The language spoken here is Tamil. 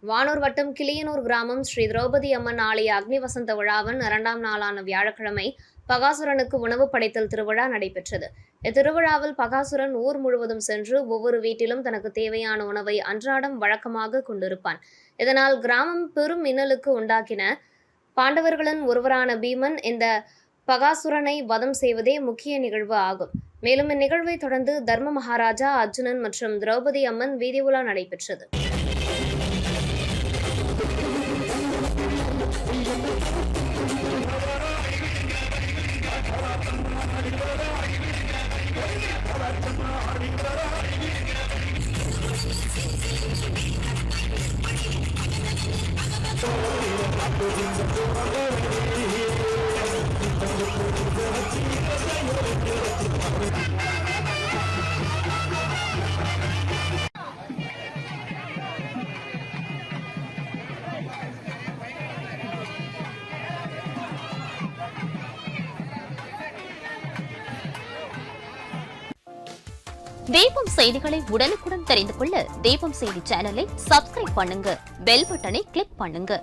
வானூர் வட்டம் கிளியனூர் கிராமம் ஸ்ரீ திரௌபதி அம்மன் ஆலய அக்னி வசந்த விழாவின் 2ஆம் நாளான வியாழக்கிழமை பகாசுரனுக்கு உணவு படைத்தல் திருவிழா நடைபெற்றது. இத்திருவிழாவில் பகாசுரன் ஊர் முழுவதும் சென்று ஒவ்வொரு வீட்டிலும் தனக்கு தேவையான உணவை அன்றாடம் வழக்கமாக கொண்டிருப்பான். இதனால் கிராமம் பெரும் இன்னலுக்கு உண்டாக்கின. பாண்டவர்களின் ஒருவரான பீமன் இந்த பகாசுரனை வதம் செய்வதே முக்கிய நிகழ்வு ஆகும். மேலும் இந்நிகழ்வை தொடர்ந்து தர்ம மகாராஜா, அர்ஜுனன் மற்றும் திரௌபதி அம்மன் வீதி உலா நடைபெற்றது. தீபம் செய்திகளை உடனுக்குடன் தெரிந்து கொள்ள தீபம் செய்தி சேனலை சப்ஸ்கிரைப் பண்ணுங்க. பெல் பட்டனை கிளிக் பண்ணுங்க.